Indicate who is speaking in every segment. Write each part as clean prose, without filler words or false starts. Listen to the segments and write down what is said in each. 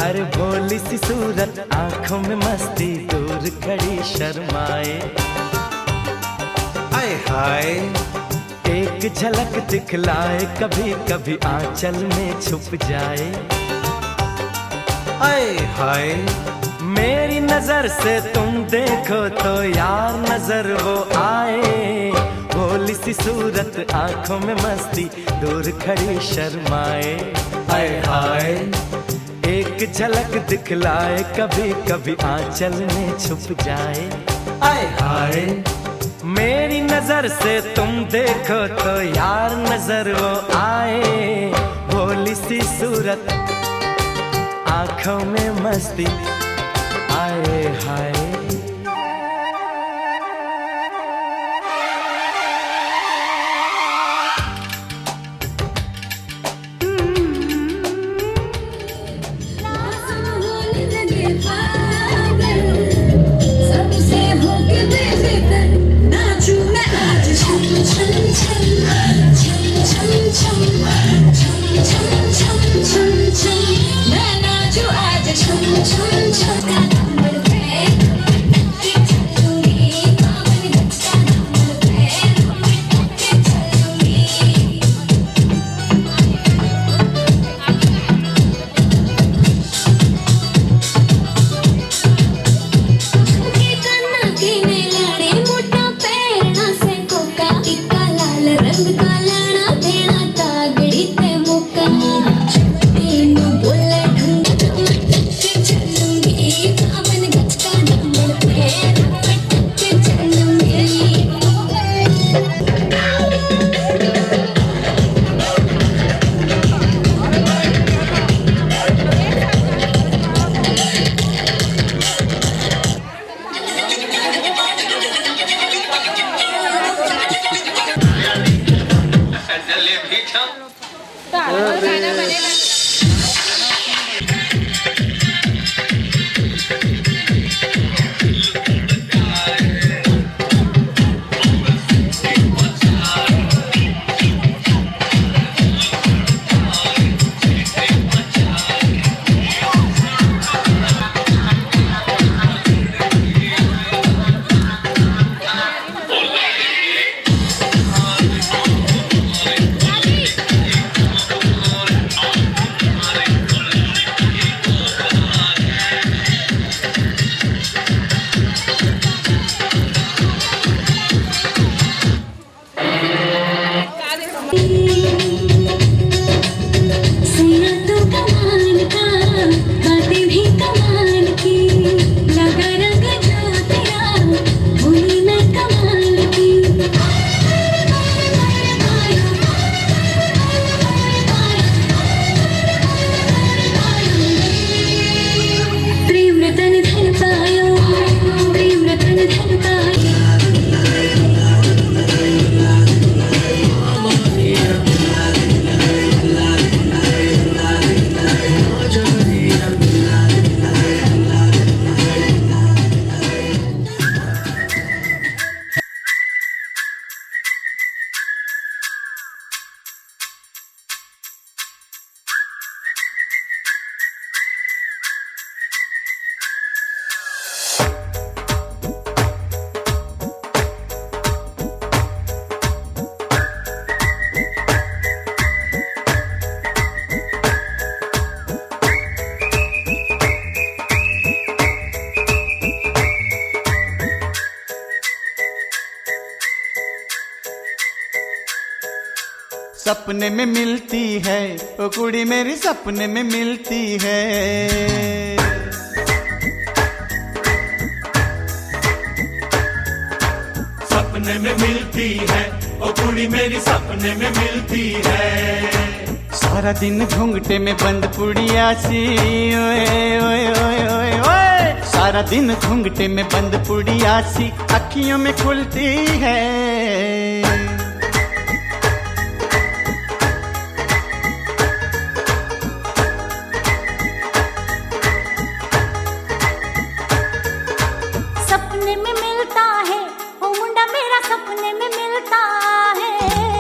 Speaker 1: अरे भोली सी सूरत, आंखों में मस्ती, दूर खड़ी शर्माए।
Speaker 2: आए हाय
Speaker 1: एक झलक दिखलाए, कभी कभी आंचल में छुप जाए।
Speaker 2: आए हाय
Speaker 1: मेरी नजर से तुम देखो तो यार नजर वो आए। भोली सी सूरत, आंखों में मस्ती, दूर खड़ी शर्माए।
Speaker 2: आए हाय
Speaker 1: एक झलक दिखलाए, कभी कभी आंचल में छुप जाए।
Speaker 2: आए हाय
Speaker 1: मेरी नजर से तुम देखो तो यार नजर वो आए। भोली सी सूरत, आंखों में मस्ती, आए हाय।
Speaker 3: सपने में मिलती है ओ कुड़ी मेरी, सपने में मिलती है।
Speaker 4: सपने में मिलती है ओ कुड़ी मेरी, सपने में मिलती है।
Speaker 3: सारा दिन घूंघटे में बंद पुड़िया सी, ओए ओए ओए ओए ओए। सारा दिन घूंघटे में बंद पुड़िया सी, अखियों में खुलती है।
Speaker 5: सपने में मिलता है ओ मुंडा मेरा, सपने में मिलता है।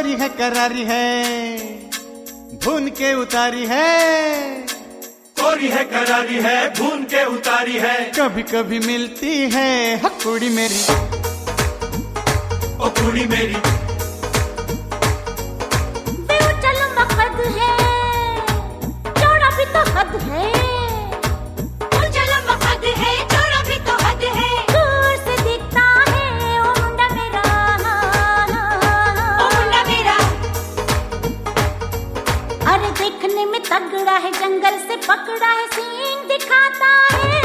Speaker 3: गोरी है करारी है, भून के उतारी है,
Speaker 4: गोरी है करारी है, भून के उतारी है,
Speaker 3: कभी कभी मिलती है कुड़ी मेरी,
Speaker 4: ओ कुड़ी मेरी।
Speaker 5: चल मकद है, चौड़ा भी तो हद है, चल मकद है, चौड़ा भी तो हद है, दूर से दिखता है ओ मुंडा मेरा, ओ मुंडा मेरा। अरे देखने में तगड़ा है, जंगल से पकड़ा है, सींग दिखाता है,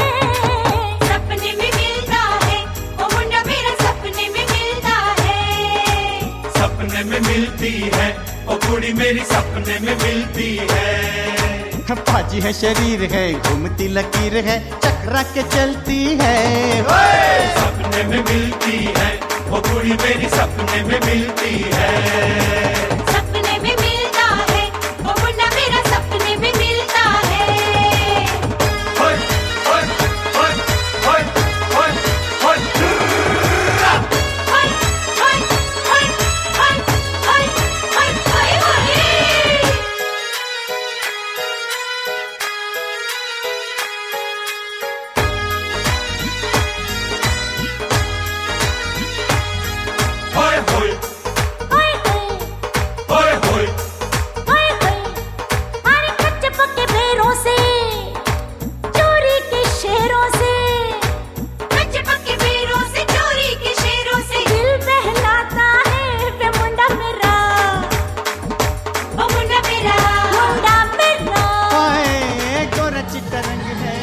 Speaker 5: सपने में मिलता है ओ मुंडा मेरा, सपने में मिलता है,
Speaker 4: सपने में मिलती है ओ कुड़ी मेरी, सपने में मिलती है।
Speaker 3: पाजी है शरीर है, घूमती लकीर है, चकरा के चलती है,
Speaker 4: सपने में मिलती है ओ कुड़ी मेरी, सपने में मिलती है,
Speaker 5: सपने में मिलता है ओ मुन्ना मेरा, सपने में मिलता है।
Speaker 4: होय होय होय होय होय होय
Speaker 5: हाय हाय हाय हाय हाय हाय हाय हाय।
Speaker 4: होय होय
Speaker 5: हाय हाय
Speaker 4: होय होय
Speaker 5: हाय हाय। अरे कच्चे पक्के बेरों से, चोरी के शेरों से, कच्चे पक्के बेरों से, चोरी के शेरों से, दिल बहलाता है वे मुंडा मेरा, ओ मुंडा मेरा, मुंडा मेरा।
Speaker 3: हाय गोरा चिट्टा रंग है,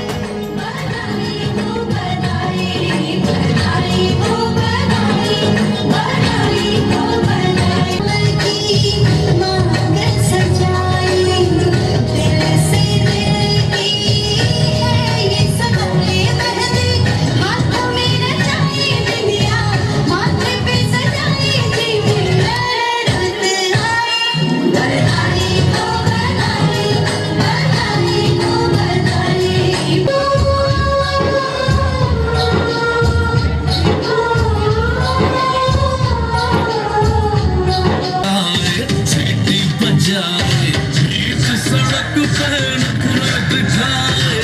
Speaker 6: सीटी बजाए, इस सड़क पे नखरा दिखाए,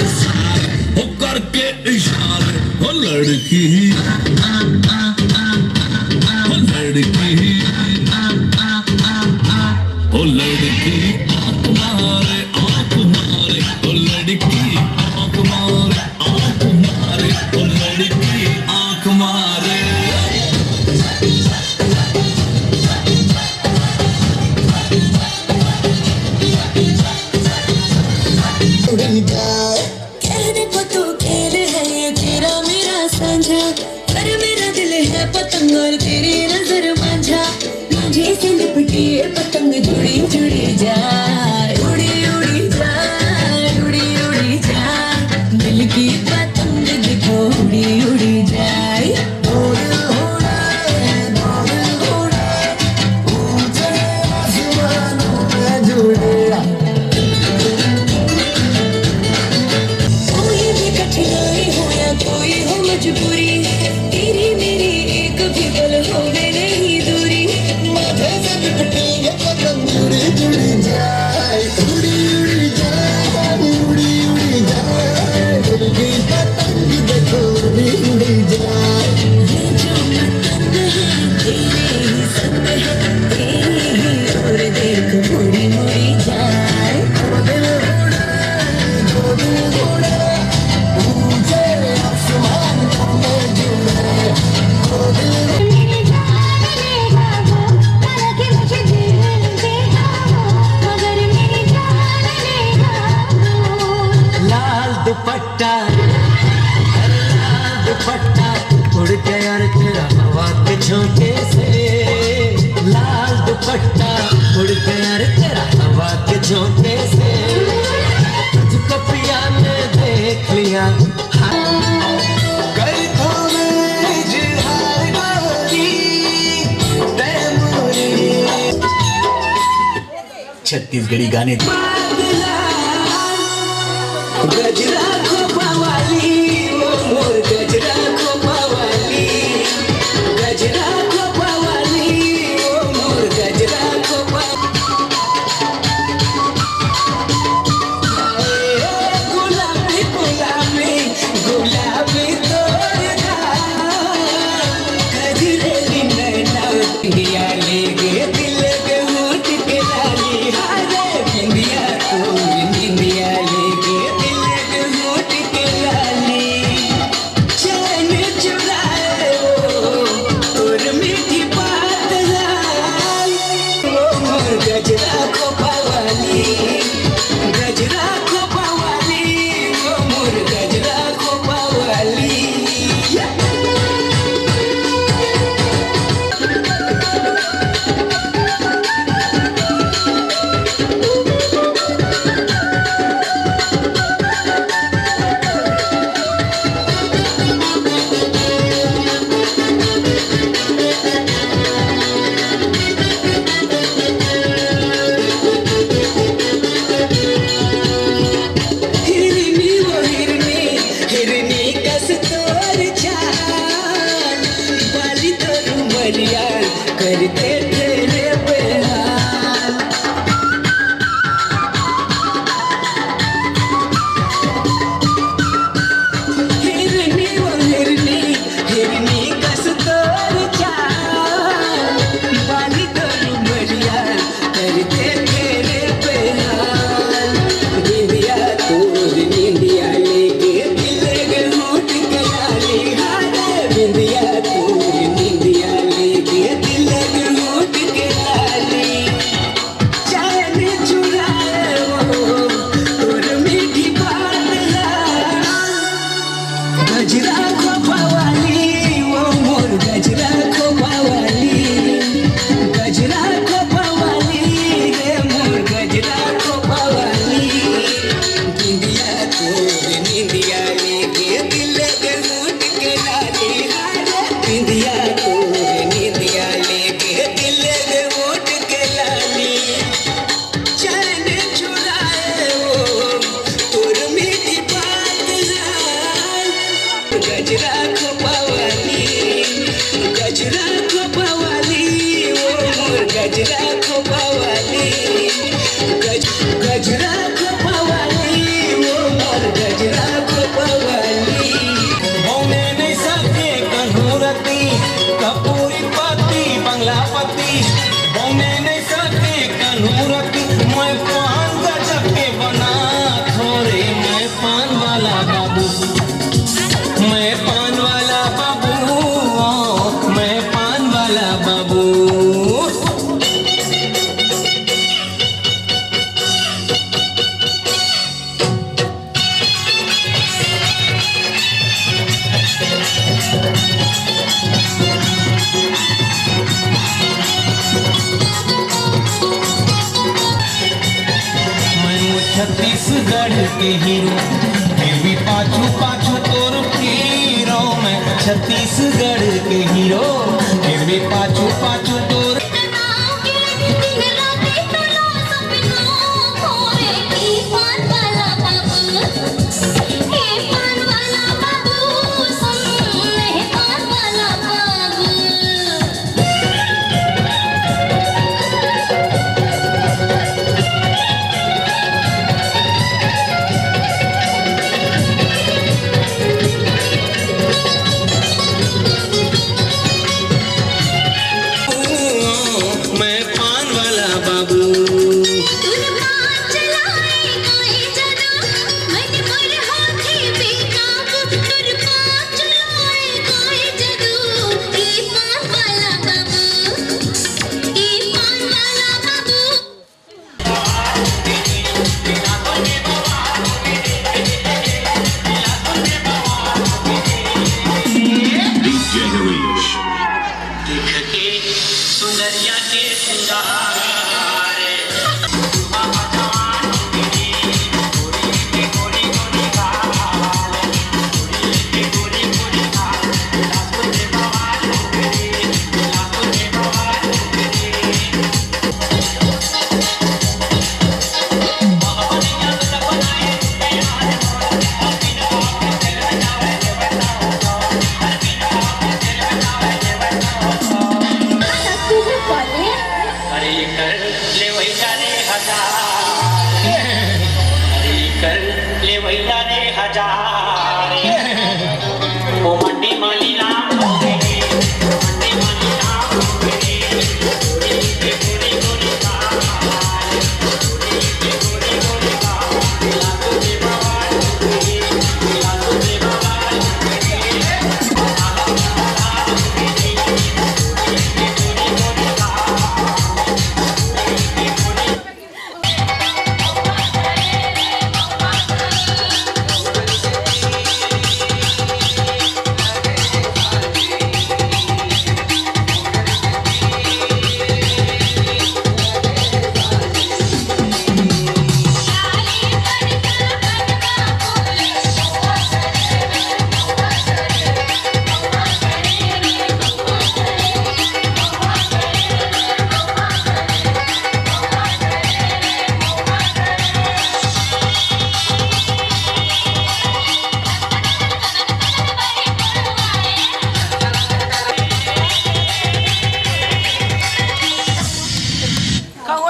Speaker 6: हो करके इशारे, हो लड़की, हो लड़की, हो लड़की, आँख मारे, आँख मारे, हो लड़की, आँख मारे, आँख मारे, हो लड़की, आँख मारे।
Speaker 7: कहने को तो खेल है ये तेरा मेरा साझा, पर मेरा दिल है पतंग और तेरी नजर मांझा, मुझे से लिपटी ये पतंग जुड़ी जुड़ी जाए, उड़ी उड़ी जाए, उड़ी उड़ी जाए, दिल की पतंग देखो उड़ी उड़ी जाए, उड़ उड़े, उड़ उड़े, ऊंचे आसमानों में जुड़े। कोई भी कठिनाई हो या कोई हो मजबूरी, तेरी मेरी एक भी पल होवे नहीं दूरी, माथे से लिपटी ये पतंग उड़ी उड़ी जाए, उड़ी उड़ी जाए, उड़ी उड़ी जाए, दिल की पतंग देखो उड़ी उड़ी जाए। ये जो पतंग है तेरे ही संग है, तेरी ही और देख उड़ी उड़ी जाए, ओ दिल उड़े, ओ दिल उड़े, ऊंचे आसमानों में जुड़े, ओ दिल
Speaker 5: मेरी जान लेगा वो, हालांकि मुझे दिल देगा वो, मगर मेरी जान लेगा वो।
Speaker 1: लाल दुपट्टा, लाल दुपट्टा उड़ गया रे तेरा हवा के झोंके से, लाल दुपट्टा उड़ गया रे तेरा हवा के झोंके से, तुझको पिया ने देख लिया, कर थोड़े इजहार गोरी, तैमूरी।
Speaker 6: छत्तीसगढ़ी गाने
Speaker 7: गजरा खोपा वाली, वो मोर गजरा खोपा वाली, गजरा खोपा वाली, वो मोर गजरा गजरा खोपावाली, गजरा खोपावाली, वो मोर गजरा खोपावाली। हिरनी वो हिरनी, हिरनी कस तोर चाल, बाली तोर मरियाल करते तेरे बेहाल। हिरनी वो हिरनी, हिरनी कस तोर चाल, बाली तोर मरियाल करते तेरे बेहाल। निंदिया तोर निंदिया लेके दिल के होठ के लाली, हारे निंदिया तोर निंदिया लेके दिल के होठ के लाली। चैन चुराए वो तोर मीठी बात लाल, गजरा खोपावाली, वो मोर गजरा खोपावाली, गजरा खोपावाली, रे मोर गजरा खोपावाली। निंदिया तोर निंदिया लेके दिल के होठ के लाली, हारे निंदिया तोर निंदिया लेके दिल के होठ के लाली। चैन चुराए वो तोर मीठी बात लाल, गजरा खोपावाली, गजरा खोपावाली, वो मोर गजरा खोपावाली, गजरा खोपावाली, वो मोर गजरा खोपावाली।
Speaker 1: होने नहीं सके कन्हूरती, कपूरी पति बंगलापति, होने नहीं सके कन्हूरती, मैं पान गजब के बना थोड़े, मैं पान वाला बाबू, मैं पान वाला बाबू, मैं पान वाला बाबू। मैं हूँ छत्तीसगढ़ के हीरो, फिर भी पाछू पाछू तोर हीरो। मैं छत्तीसगढ़ के हीरो, फिर भी पाछू पाछू तोर। मैं पान वाला बाबू।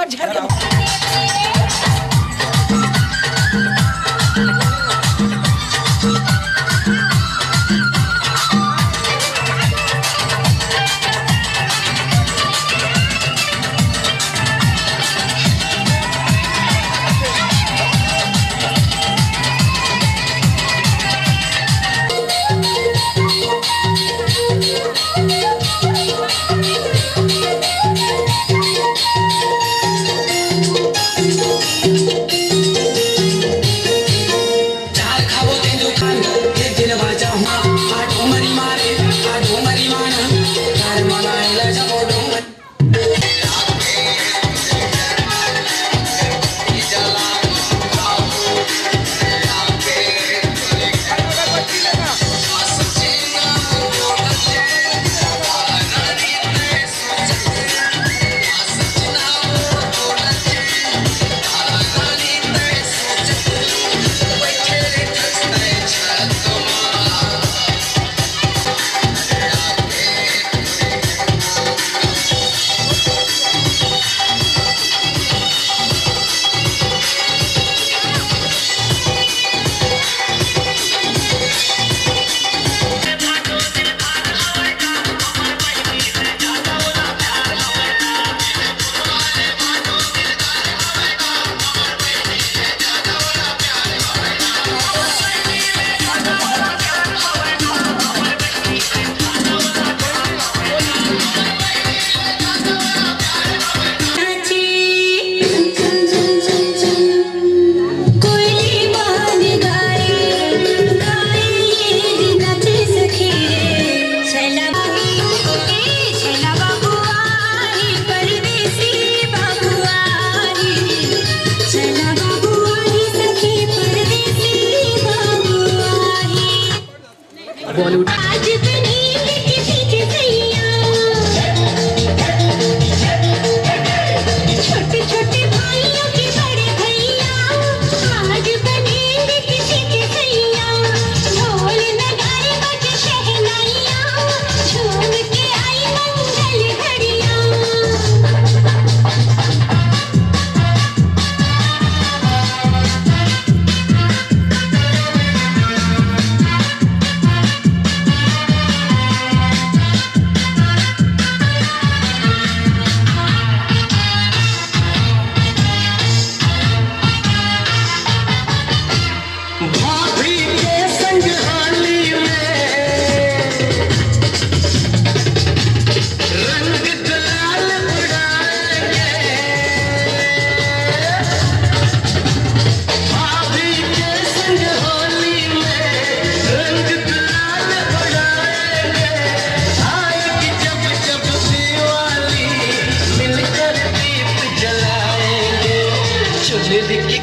Speaker 8: आवाज झड़ बॉलीवुड
Speaker 5: आज बनेंगे किसी के भैया, छोटे छोटे भाइयों के बड़े भैया। आज बनेंगे किसी के भैया, ढोल नगाड़े बजे शहनाइयाँ, झूम के आई मंगल घड़ियाँ।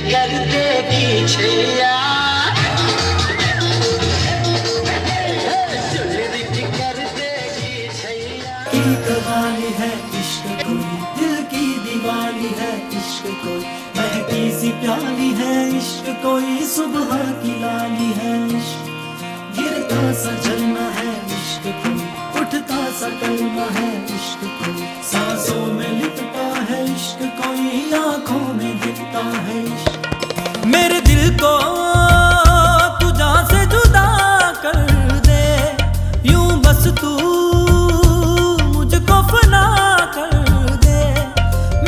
Speaker 1: कर देगी छैया, कर देगी छैया।
Speaker 9: की कवाली है इश्क कोई, दिल की दीवानी है इश्क कोई, महकी सी प्याली है इश्क कोई, सुबह की लाली है इश्क। गिरता सा झरना है इश्क कोई, उठता सा कलमा है इश्क कोई, सांसों में लिखता है इश्क कोई, आंखों में दिखता है इश्क।
Speaker 1: मेरे दिल को तू जान से जुदा कर दे, यूं बस तू मुझको फना कर दे।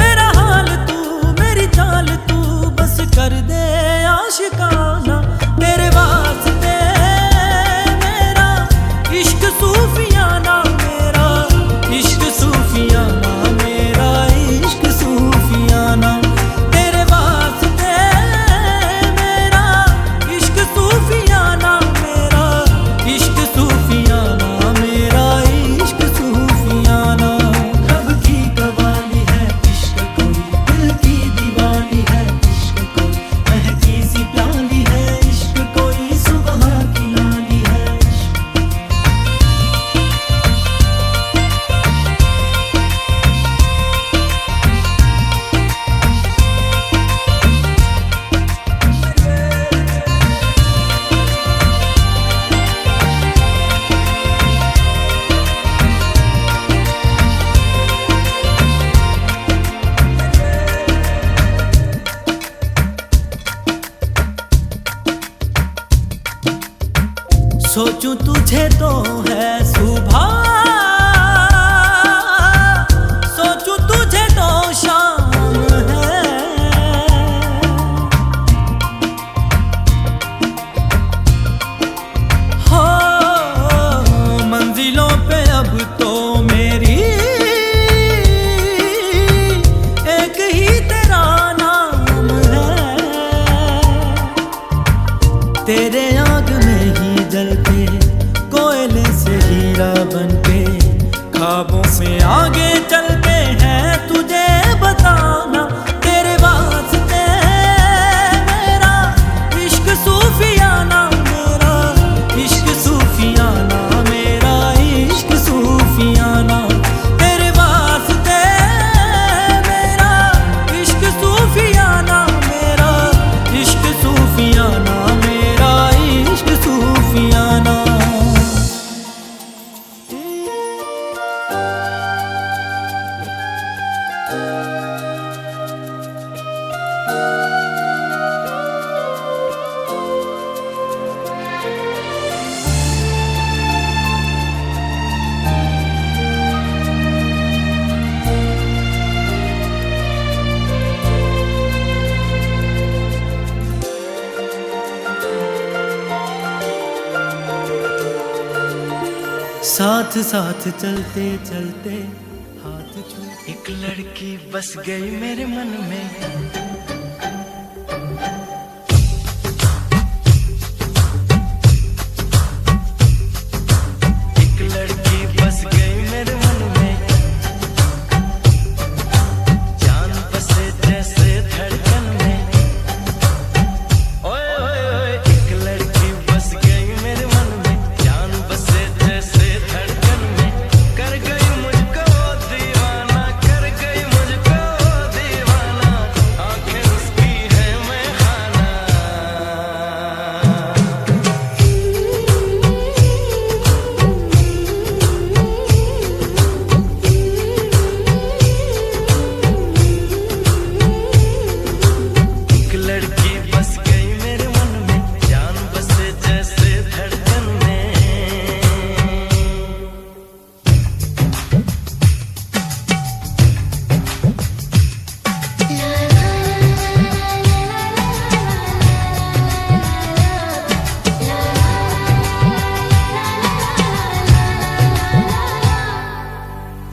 Speaker 1: मेरा हाल तू, मेरी चाल तू बस कर दे आशिकाना, तेरे वास्ते मेरा इश्क सूफियाना, मेरा इश्क सूफियाना, मेरा इश्क सूफियाना।
Speaker 9: सोचूं तुझे तो है सुबह, सोचूं तुझे तो शाम है। हो मंजिलों पे अब तो मेरी एक ही तेरा नाम है। तेरे आग में ही जलते कोयले से हीरा बनके ख्वाबों में आगे चलते हैं। तुझे बताना तेरे वास्ते मेरा इश्क सूफियाना, मेरा इश्क सूफियाना, मेरा इश्क सूफियाना। तेरे वास्ते मेरा इश्क सूफियाना, मेरा इश्क सूफियाना, मेरा इश्क सूफियाना। साथ साथ चलते चलते हाथ छू।
Speaker 1: एक लड़की बस गई मेरे मन में, एक लड़की बस गई मेरे मन में। जान बसे जैसे धड़कन में, ओए ओए ओए। एक लड़की बस गई मेरे मन में, जान बसे जैसे धड़कन में। कर गई मुझको दीवाना, कर गई मुझको दीवाना। आंखें उसकी है मैं खाना। एक लड़की बस गई मेरे मन में, जान बसे जैसे धड़कन में।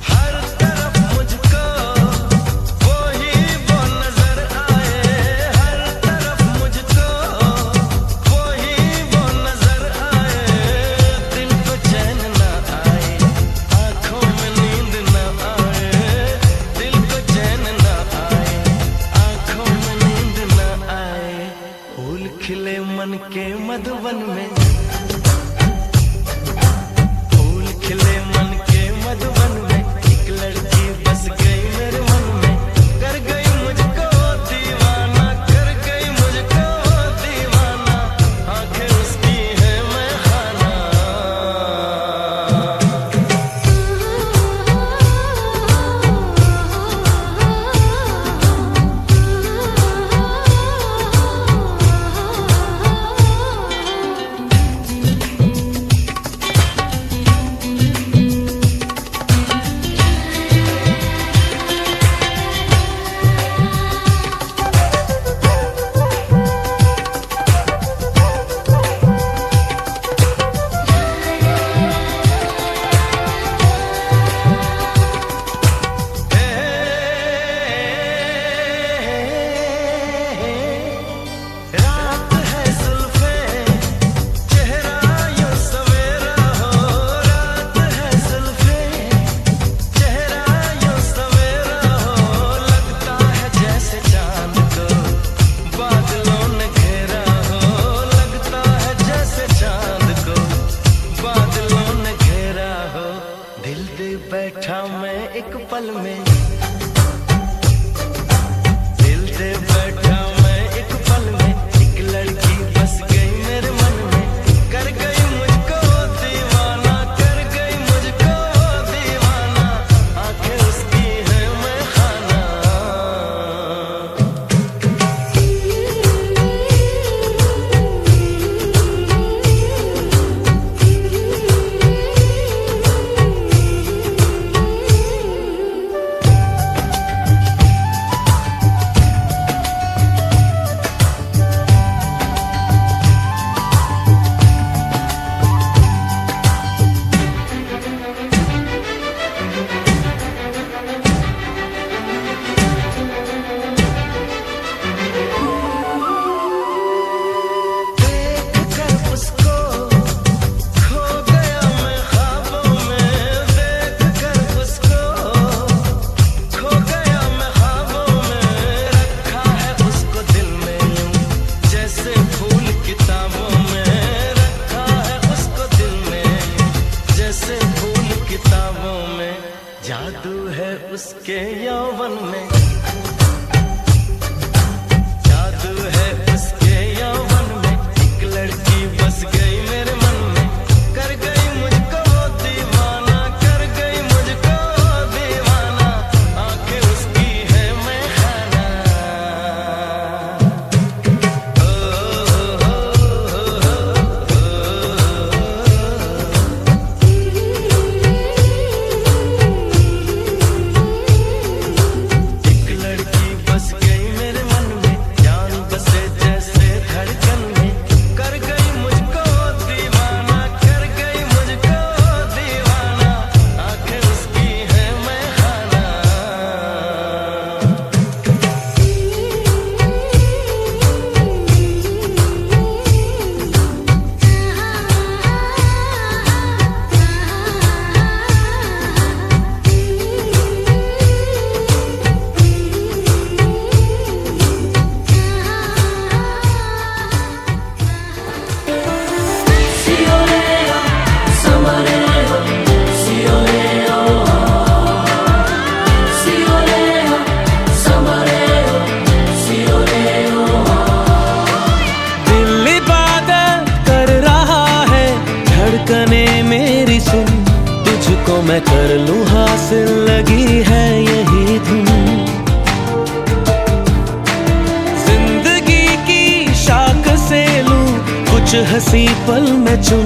Speaker 1: हर तरफ मुझको वो ही वो नजर आए, हर तरफ मुझको वो ही वो नजर आए। दिल को चैन ना आए, आंखों में नींद ना आए। दिल को चैन ना आए, आंखों में नींद ना आए। फूल खिले मन के मधुवन में, फूल खिले मन के मधुवन में। एक लड़की बस गई मेरे मन में, कर गई मुझको दीवाना, कर गई मुझको दीवाना। आंखें उसकी है मैं खाना। हंसी पल में चुन,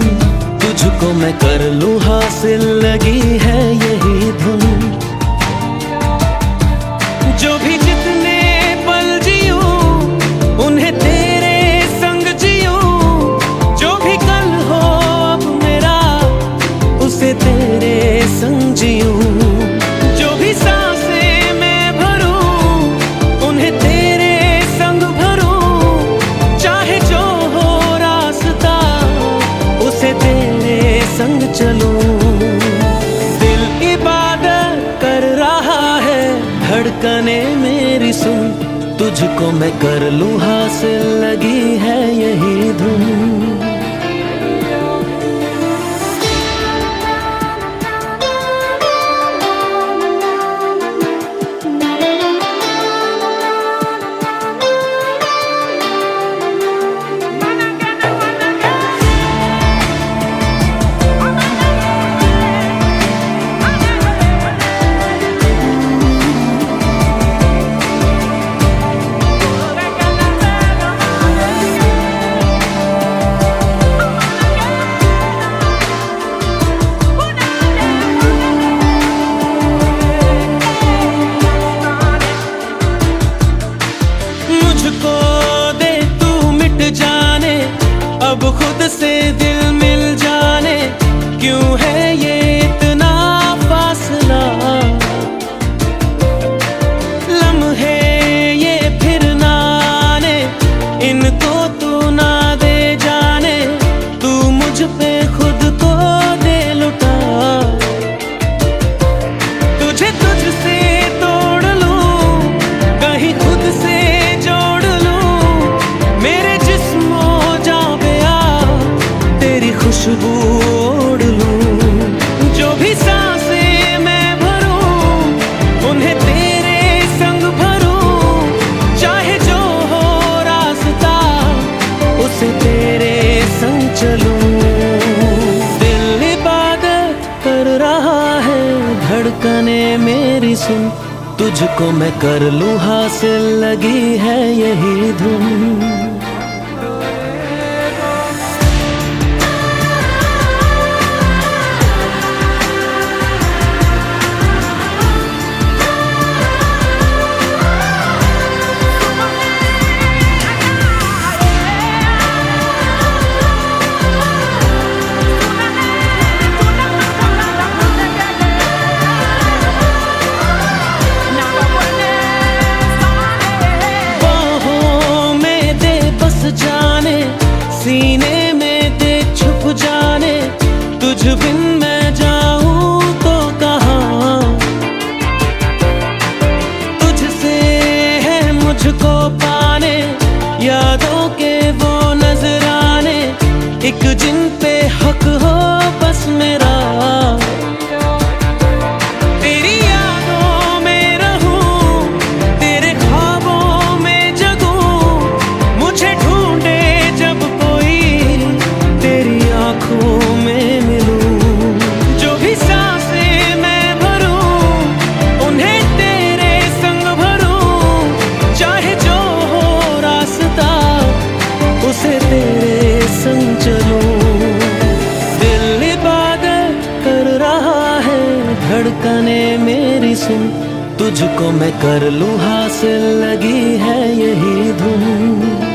Speaker 1: तुझको मैं कर लूं हासिल, लगी है यही धुन। जो भी जितने पल जियूं उन्हें तेरे संग जियूं, जो भी कल हो अब मेरा उसे तेरे संग जियूं। जो भी सांसें मैं भरूं उन्हें तेरे संग भरूं, चाहे जो हो रास्ता उसे तेरे संग चलूं। दिल इबादत कर रहा है, धड़कने मेरी सुन, तुझको मैं कर लूं हासिल, लगी है यही धुन। अब खुद से दिल मिल जाने, क्यों है ये इतना फासला। लम्हे ये फिर ना आने, इनको तू ना दे जाने, तू मुझ पे खुद को दे लुटा। तुझे तुझसे तोड़ लूं, कहीं खुद से जोड़ लूं, मेरे जिस्मों खुशबू ओढ़ लूं। जो भी सांसें मैं भरूं उन्हें तेरे संग भरूं, चाहे जो हो रास्ता उसे तेरे संग चलूं। दिल इबादत कर रहा है, धड़कने मेरी सुन, तुझको मैं कर लूं हासिल, लगी है यही धुन। जाने सीने में दे छुप जाने, तुझ बिन मैं जाऊं तो कहाँ। तुझसे है मुझको पाने, यादों के वो नजराने, एक जिन पे हक हो बस मेरा। तेरी यादों में रहूं, तेरे ख्वाबों में जगूं, मुझे ढूंढे जब कोई तेरी आंखों में मिलूं। जो भी सांसें मैं भरूं उन्हें तेरे संग भरूं, चाहे जो हो रास्ता उसे तेरे संग चलूं। दिल इबादत कर रहा है, धड़कने मेरी सुन, तुझको मैं कर लूं हासिल, लगी है यही धुन।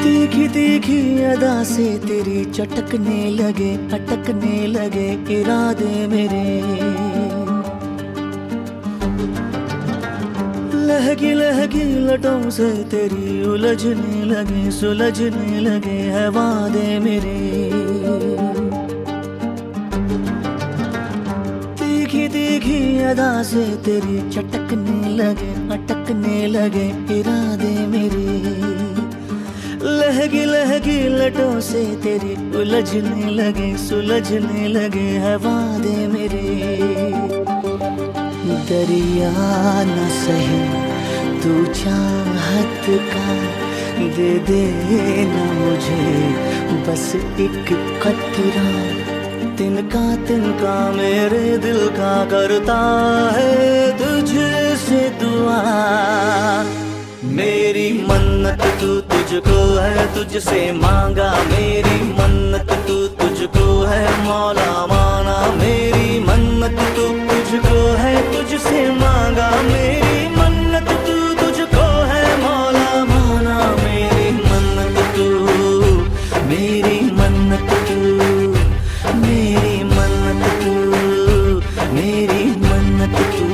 Speaker 9: तीखी तीखी अदा से तेरी चटकने लगे, अटकने लगे इरादे मेरे। लहकी लहकी लटों से तेरी उलझने लगे, सुलझने लगे है वादे मेरे। तीखी तीखी अदा से तेरी चटकने लगे, अटकने लगे इरादे मेरे। लहकी लहकी लटों से तेरी उलझने लगे, सुलझने लगे है वादे मेरे। दरिया न सहे
Speaker 1: तू चाहत का दे देना मुझे बस एक कतरा, तिनका मेरे दिल का करता है तुझसे दुआ। मेरी मन्नत तू तुझको है, तुझसे मांगा मेरी मन्नत तू तुझको है मौला माना। मेरी मन्नत तू तुझको है, तुझसे मांगा मेरी मन्नत तू तुझको है मौला माना। मेरी मन्नत तू, मेरी मन्नत तू, मेरी मन्नत तू, मेरी मन्नत तू।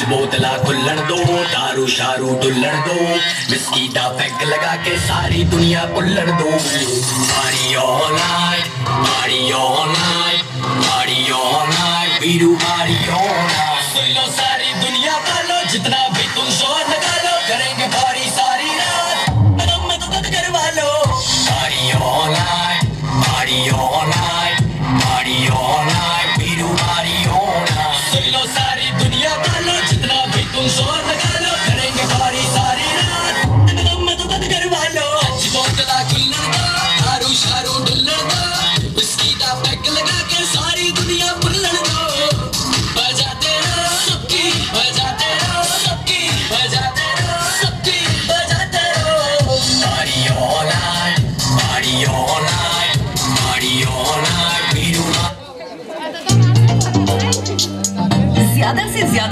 Speaker 6: बोतला खुल्लड़ दो, दारू शारू डुल्लड़ दो, विस्की दा पैग लगा के सारी दुनिया कुल्लड़ दो। Party all night, party all night, party all night, Veeru party all night. सुन लो सारी दुनिया वालों, जितना भी तुम शोर लगा लो, करेंगे पार्टी सारी रात, मैं तो तद करवा लो। Party all night, party all night, party all night, Veeru party all night. सुन लो सारी दुनिया वालों, जितना भी तुम शोर लगा लो, करेंगे पार्टी सारी रात, मैं तो तद करवा लो।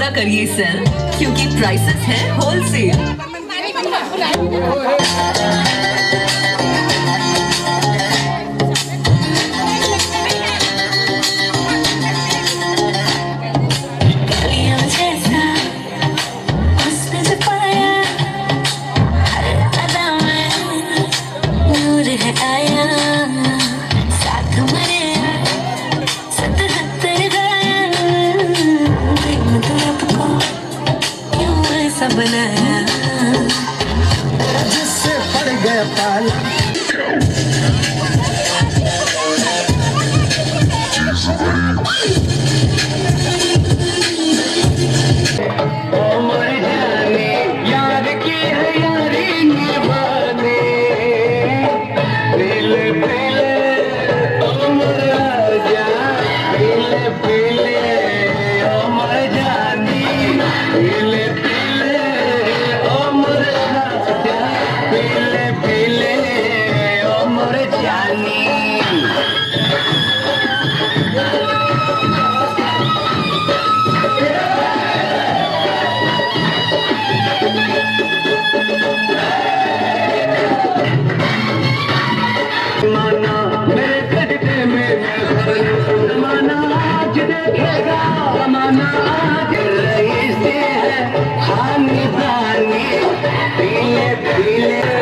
Speaker 10: ज्यादा करिए सेल, क्योंकि प्राइसेस है होलसेल।
Speaker 7: बनाया जिससे पड़ गया पाला यार की है यारी निभाने दिल पीले उम्र जा दिल पीले उम्र जानी दिल पीले पीले उम्र जानी माना मेरे कदमे में माना आज देखेगा माना आज रही से है हानि हानि पीले पीले